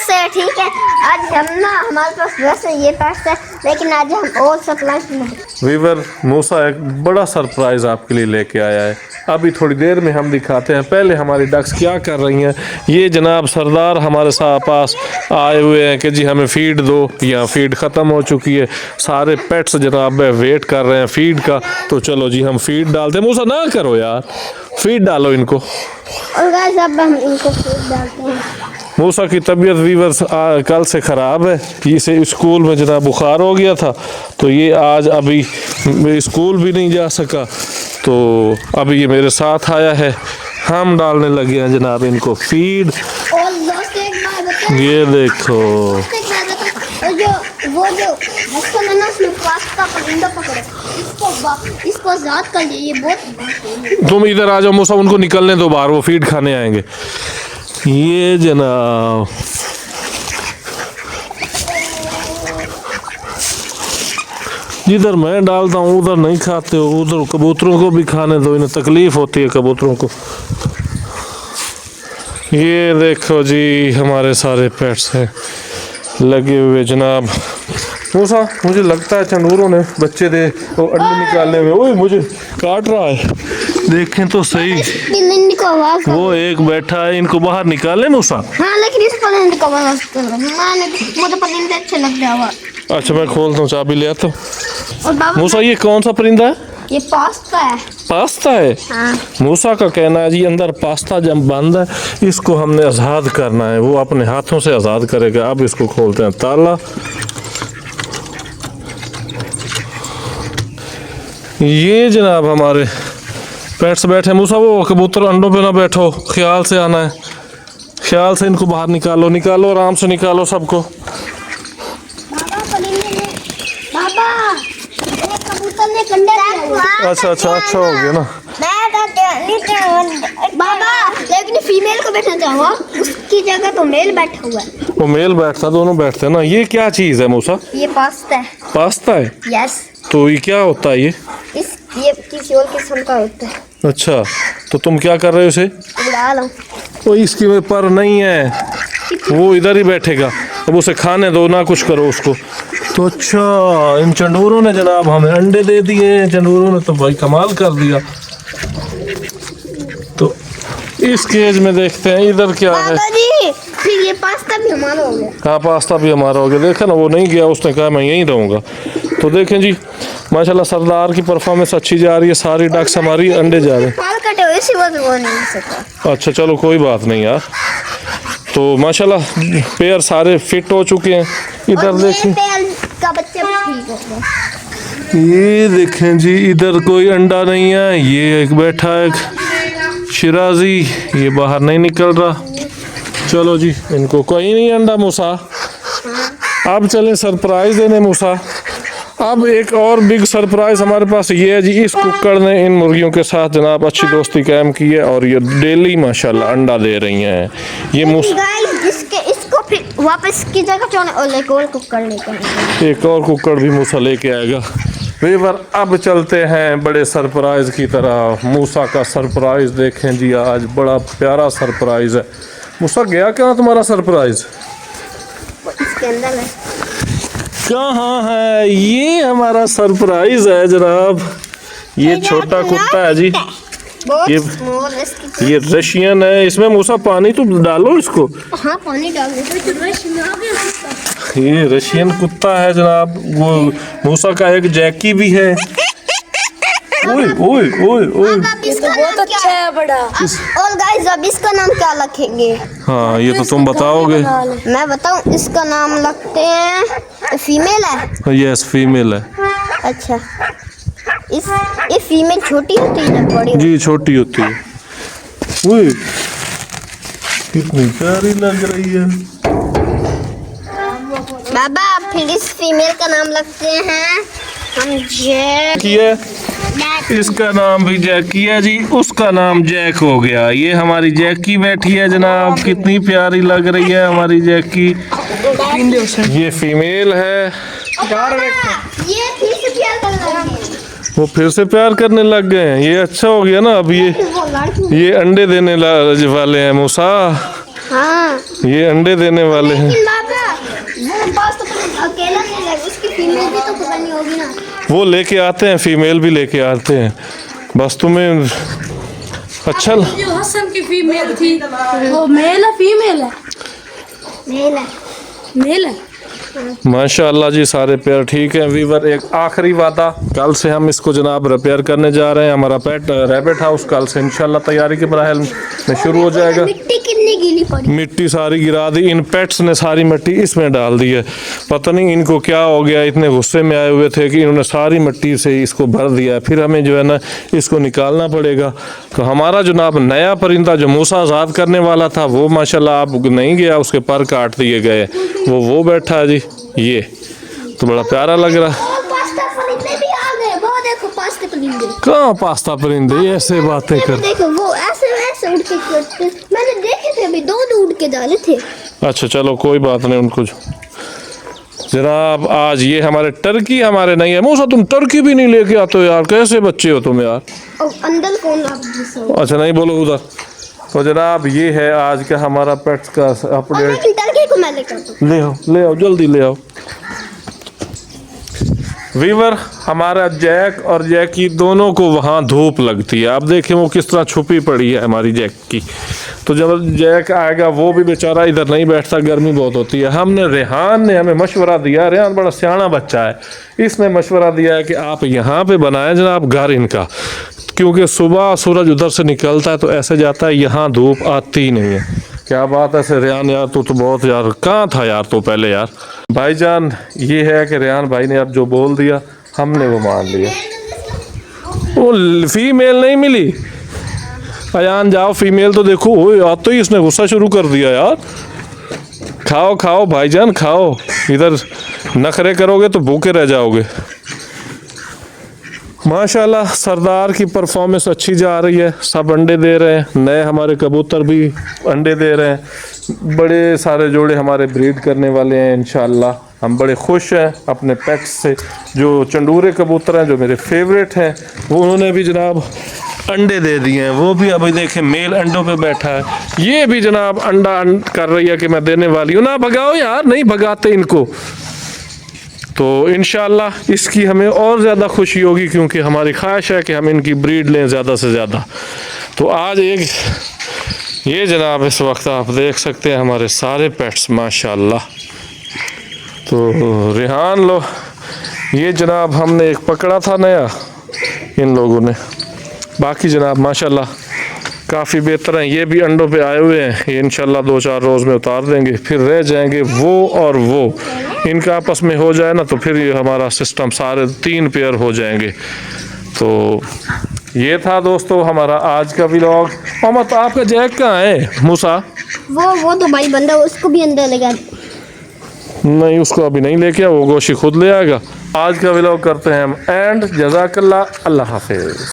Pets है, ठीक है। आज हम ना हमारे पास वैसे ये पैट्स है, लेकिन आज हम और सप्लाई वीवर मूसा एक बड़ा सरप्राइज आपके लिए लेके आया है। अभी थोड़ी देर में हम दिखाते हैं। पहले हमारी डक्स क्या कर रही हैं। ये जनाब सरदार हमारे साथ पास आए हुए हैं कि जी हमें फीड दो, या फीड ख़त्म हो चुकी है। सारे पेट्स जनाब वेट कर रहे हैं फीड का। तो चलो जी हम फीड डालते हैं। मूसा ना करो यार, फीड डालो इनको। और गाइस अब हम इनको फीड डालते हैं। मूसा की तबीयत वीवर्स कल से ख़राब है। इसे स्कूल में जनाब बुखार हो गया था, तो ये आज अभी स्कूल भी नहीं जा सका। तो अभी ये मेरे साथ आया है, हम डालने लगे हैं जनाब इनको फीड। और दोस्त एक बात बताएं, ये देखो वो जो बचपन है ना, उसमें पास्ता परिंदा पकड़े, इसको आजाद कर दिया। ये बहुत तुम इधर आ जाओ मूसा, उनको निकलने दो बाहर, वो फीड खाने आएंगे। ये जनाब जिधर मैं डालता हूँ उधर नहीं खाते हो, उधर कबूतरों को भी खाने दो, इन्हें तकलीफ होती है कबूतरों को। ये देखो जी हमारे सारे पेट्स हैं लगे हुए जनाब। मूसा मुझे लगता है चंदूरों ने बच्चे दे वो अंडे निकालने में, ओए मुझे काट रहा है, देखें तो सही। को आवाज वो एक बैठा है, इनको बाहर निकाले मूसा। हाँ, लेकिन इस परिंदे को आवाज कर रहा है। मुझे परिंदे अच्छे लगते हैं। अच्छा मैं खोलता हूँ, चाबी ले आता हूँ। और बाबा मूसा ये कौन सा परिंदा है? ये पास्ता है। पास्ता है। हाँ। मूसा का कहना है जी अंदर पास्ता जब बंद है, इसको हमने आज़ाद करना है। वो अपने हाथों से आज़ाद करेगा। अब इसको खोलते हैं ताला। ये जनाब हमारे पेट्स बैठे। मूसा वो कबूतर अंडों पे ना बैठो, ख्याल से आना है, ख्याल से इनको बाहर निकालो, निकालो आराम से निकालो सबको। बाबा एक कबूतर ने कंडे दिया। अच्छा अच्छा हो गया ना बाबा, लेकिन फीमेल को बैठना चाहूँगा, उसकी जगह तो मेल बैठा हुआ है। वो मेल बैठता, दोनों बैठते हैं ना। ये क्या चीज़ है मूसा? ये पास्ता है। पास्ता है? यस। तो ये क्या होता है ये किसी और किस्म का होता है। अच्छा, तो तुम क्या कर रहे हो इसे? उड़ा लो। वो इसकी में पर नहीं है, वो इधर ही बैठेगा। अब उसे खाने दो ना, कुछ करो उसको। तो अच्छा इन चंडूरों ने जनाब हमें अंडे दे दिए। चंडूरों ने तो भाई कमाल कर दिया। तो इस केज में देखते हैं इधर क्या है। जी फिर ये पास्ता भी हमारा हो गया। हाँ पास्ता भी हमारा हो गया। देखा ना, वो नहीं गया, उसने कहा मैं यहीं रहूँगा। तो देखें जी माशाल्लाह सरदार की परफॉर्मेंस अच्छी जा रही है। सारी डक्स हमारी अंडे जा रहे हैं। बाल कटे हुए इसी वजह वो नहीं सका। अच्छा चलो कोई बात नहीं यार। तो माशाल्लाह पेयर सारे फिट हो चुके हैं। इधर देखें का बच्चा ठीक हो गया। ये देखें जी, इधर कोई अंडा नहीं है। ये एक बैठा है एक शिराजी, ये बाहर नहीं निकल रहा। चलो जी इनको कोई नहीं अंडा मूसा। अब चलें सरप्राइज देने मूसा। अब एक और बिग सरप्राइज हमारे पास ये है जी। इस कुक्कड़ ने इन मुर्गियों के साथ जनाब अच्छी दोस्ती कायम की है और ये डेली माशाल्लाह अंडा दे रही हैं। ये इसको फिर वापस की जगह और एक और कुक्कड़ लेकर एक और कुक्कड़ भी मूसा लेके आएगा। वीवर अब चलते हैं बड़े सरप्राइज की तरह। मूसा का सरप्राइज देखें जी, आज बड़ा प्यारा सरप्राइज है। मूसा गया कहाँ तुम्हारा सरप्राइज? इसके अंदर है। कहाँ है? ये हमारा सरप्राइज है जनाब। ये छोटा कुत्ता है जी। ये रशियन है। इसमें मूसा पानी तो डालो इसको। हाँ पानी डाल दो। ये रशियन कुत्ता है जनाब। वो मूसा का एक जैकी भी है। ओए ओए ओए ओए, बहुत अच्छा है बड़ा। और गाइस अब इसका नाम क्या रखेंगे? हाँ ये तो तुम बताओगे। मैं बताऊं, इसका नाम रखते हैं, फीमेल है। यस फीमेल है। अच्छा ये फीमेल छोटी होती है ना बड़ी? जी छोटी होती है। ओए कितनी प्यारी लग रही है। बाबा फिर इस फीमेल का नाम रखते हैं हम जैकी है। इसका नाम भी जैकी है जी। उसका नाम जैक हो गया। ये हमारी जैकी बैठी है जनाब, कितनी प्यारी लग रही है हमारी जैकी। ये फीमेल है। ये फिर से प्यार करने लगे। वो फिर से प्यार करने लग गए हैं। ये अच्छा हो गया ना। अब ये अंडे देने वाले हैं मूसा। हाँ ये अंडे देने वाले हैं। लेकिन बाबा वो पास तो अकेला नहीं लगा, उसकी फीमेल भी तो पकड़नी होगी ना। वो लेके आते हैं, फीमेल भी लेके आते हैं। बस तुम्हें अच्छा जो हसन की फीमेल थी वो मेल है फीमेल है? मेल है। मेल है। माशाअल्लाह जी, सारे पेयर ठीक हैं। वीवर एक आखिरी वादा, कल से हम इसको जनाब रिपेयर करने जा रहे हैं। हमारा पेट रैबिट हाउस कल से इंशाल्लाह तैयारी के मराहल में शुरू हो जाएगा। मिट्टी कितनी गीली पड़ी। मिट्टी सारी गिरा दी, इन पेट्स ने सारी मिट्टी इसमें डाल दी है। पता नहीं इनको क्या हो गया, इतने गुस्से में आए हुए थे कि इन्होंने सारी मिट्टी से इसको भर दिया है। फिर हमें जो है ना इसको निकालना पड़ेगा। तो हमारा जनाब नया परिंदा जो मूसा आज़ाद करने वाला था वो माशाल्लाह अब नहीं गया, उसके पर काट दिए गए। वो बैठा है जी, ये तो बड़ा प्यारा लग रहा है। और पास्ता परिंदे भी आ गए, वो देखो पास्ता परिंदे। कहाँ पास्ता परिंदे ऐसे बातें कर। देखो वो ऐसे उड़ के करते, मैंने देखे थे अभी, दो उड़ के डाले थे। अच्छा चलो कोई बात नहीं, उनको जनाब आज ये हमारे टर्की हमारे नहीं है। मूसा तुम टर्की भी नहीं लेके आते हो यार, कैसे बच्चे हो तुम यार। और अंदर कौन आप जैसा? अच्छा नहीं बोलो उधर। तो जनाब ये है आज का हमारा पेट्स का अपडेट। लेकिन टर्की को मैं लेकर आता हूँ। ले आओ जल्दी ले आओ। वीवर हमारा जैक और जैकी दोनों को वहाँ धूप लगती है। आप देखें वो किस तरह छुपी पड़ी है हमारी जैक की। तो जब जैक आएगा वो भी बेचारा इधर नहीं बैठता, गर्मी बहुत होती है। हमने रेहान ने हमें मशवरा दिया, रेहान बड़ा सियाना बच्चा है, इसने मशवरा दिया है कि आप यहाँ पे बनाएं जनाब घर इनका, क्योंकि सुबह सूरज उधर से निकलता है तो ऐसे जाता है, यहाँ धूप आती ही नहीं है। क्या बात है रेहान यार, तू तो बहुत यार, कहाँ था यार तो पहले यार। भाईजान ये है कि रेहान भाई ने अब जो बोल दिया हमने वो मान लिया। वो फीमेल नहीं मिली। अयान जाओ फीमेल तो देखो। ओए आज तो ही इसने गुस्सा शुरू कर दिया यार। खाओ खाओ भाईजान खाओ, इधर नखरे करोगे तो भूखे रह जाओगे। माशाल्लाह सरदार की परफॉर्मेंस अच्छी जा रही है, सब अंडे दे रहे हैं। नए हमारे कबूतर भी अंडे दे रहे हैं। बड़े सारे जोड़े हमारे ब्रीड करने वाले हैं इंशाल्लाह। हम बड़े खुश हैं अपने पेट्स से। जो चंडूरे कबूतर हैं जो मेरे फेवरेट हैं वो उन्होंने भी जनाब अंडे दे दिए हैं। वो भी अभी देखें मेल अंडों पे बैठा है। ये भी जनाब अंडा कर रही है कि मैं देने वाली हूँ। ना भगाओ यार, नहीं भगाते इनको। तो इंशाल्लाह इसकी हमें और ज़्यादा खुशी होगी, क्योंकि हमारी ख्वाहिश है कि हम इनकी ब्रीड लें ज़्यादा से ज़्यादा। तो आज एक ये जनाब इस वक्त आप देख सकते हैं हमारे सारे पेट्स माशाल्लाह। तो रेहान लो ये जनाब हमने एक पकड़ा था नया इन लोगों ने। बाकी जनाब माशाल्लाह काफ़ी बेहतर हैं। ये भी अंडों पे आए हुए हैं, ये इंशाल्लाह 2-4 रोज़ में उतार देंगे। फिर रह जाएंगे वो और वो, इनका आपस में हो जाए ना तो फिर ये हमारा सिस्टम सारे 3 पेयर हो जाएंगे। तो ये था दोस्तों हमारा आज का व्लॉग। मोहम्मद तो आपका जैक कहाँ है मूसा? वो तो भाई बंदा, उसको भी अंदर लगा। नहीं उसको अभी नहीं लेके, वो गोशी खुद ले आएगा। आज का व्लॉग करते हैं हम एंड। जज़ाकल्लाह, अल्लाह हाफिज़।